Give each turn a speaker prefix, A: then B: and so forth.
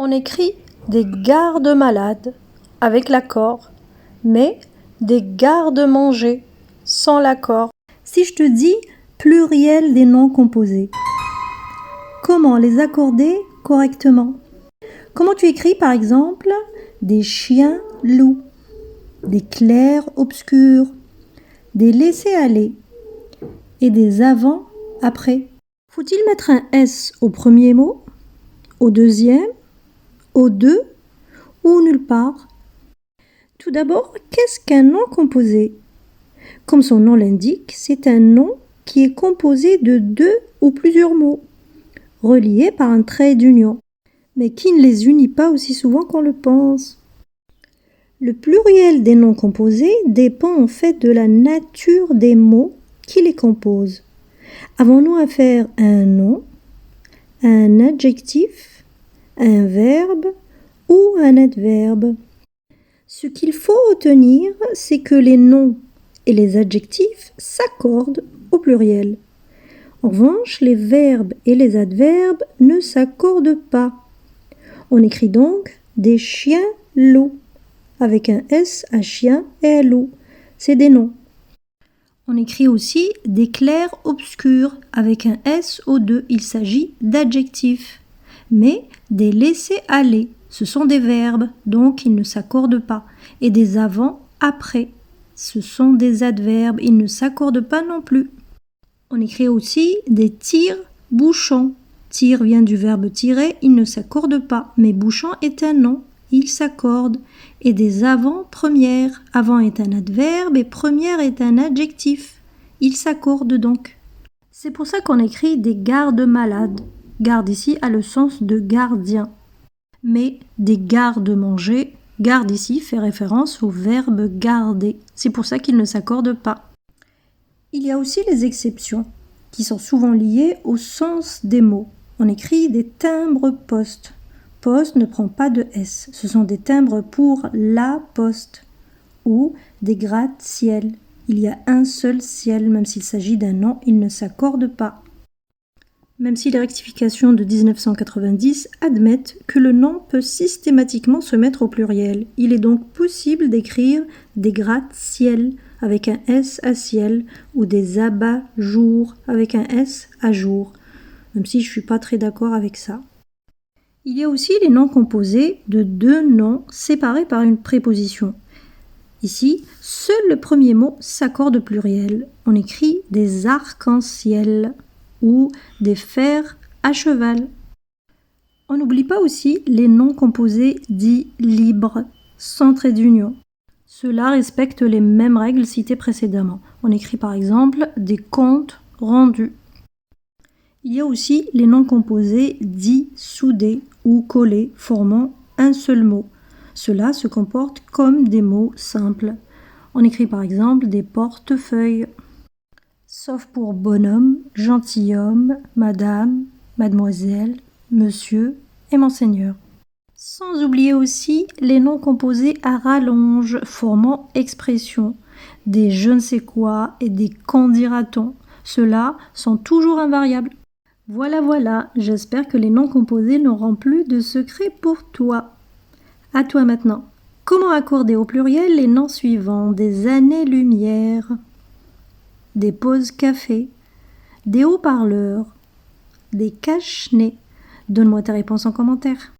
A: On écrit des gardes-malades avec l'accord, mais des gardes-manger sans l'accord. Si je te dis pluriel des noms composés, comment les accorder correctement? Comment tu écris par exemple des chiens-loups, des clairs-obscurs, des laissés-aller et des avant-après? Faut-il mettre un S au premier mot, au deuxième, au deux ou nulle part? Tout d'abord, qu'est-ce qu'un nom composé? Comme son nom l'indique, c'est un nom qui est composé de deux ou plusieurs mots, reliés par un trait d'union, mais qui ne les unit pas aussi souvent qu'on le pense. Le pluriel des noms composés dépend en fait de la nature des mots qui les composent. Avons-nous affaire à un nom, un adjectif, un verbe ou un adverbe? Ce qu'il faut retenir, c'est que les noms et les adjectifs s'accordent au pluriel. En revanche, les verbes et les adverbes ne s'accordent pas. On écrit donc des chiens-loups avec un S à chien et à loup. C'est des noms. On écrit aussi des clairs-obscurs avec un S au 2. Il s'agit d'adjectifs. Mais des laissés-aller, ce sont des verbes, donc ils ne s'accordent pas. Et des avant-après, ce sont des adverbes, ils ne s'accordent pas non plus. On écrit aussi des tire-bouchons. Tire vient du verbe tirer, il ne s'accorde pas. Mais bouchon est un nom, il s'accorde. Et des avant-premières. Avant est un adverbe et première est un adjectif. Ils s'accordent donc. C'est pour ça qu'on écrit des gardes-malades. Garde ici a le sens de gardien. Mais des gardes-manger, garde ici fait référence au verbe garder. C'est pour ça qu'ils ne s'accordent pas. Il y a aussi les exceptions, qui sont souvent liées au sens des mots. On écrit des timbres-poste. Poste ne prend pas de S. Ce sont des timbres pour la poste. Ou des gratte-ciel. Il y a un seul ciel, même s'il s'agit d'un nom, il ne s'accorde pas. Même si les rectifications de 1990 admettent que le nom peut systématiquement se mettre au pluriel. Il est donc possible d'écrire des gratte-ciel avec un S à ciel ou des abat-jours avec un S à jour, même si je ne suis pas très d'accord avec ça. Il y a aussi les noms composés de deux noms séparés par une préposition. Ici, seul le premier mot s'accorde au pluriel. On écrit des arcs-en-ciel ou des fers à cheval. On n'oublie pas aussi les noms composés dits libres, sans trait d'union. Ceux-là respectent les mêmes règles citées précédemment. On écrit par exemple des comptes rendus. Il y a aussi les noms composés dits soudés ou collés, formant un seul mot. Ceux-là se comportent comme des mots simples. On écrit par exemple des portefeuilles. Sauf pour bonhomme, gentilhomme, madame, mademoiselle, monsieur et monseigneur. Sans oublier aussi les noms composés à rallonge formant expression, des je ne sais quoi et des qu'en dira-t-on. Ceux-là sont toujours invariables. Voilà, j'espère que les noms composés n'auront plus de secret pour toi. À toi maintenant. Comment accorder au pluriel les noms suivants? Des années-lumière, des pauses café, des haut-parleurs, des cache-nez. Donne-moi ta réponse en commentaire.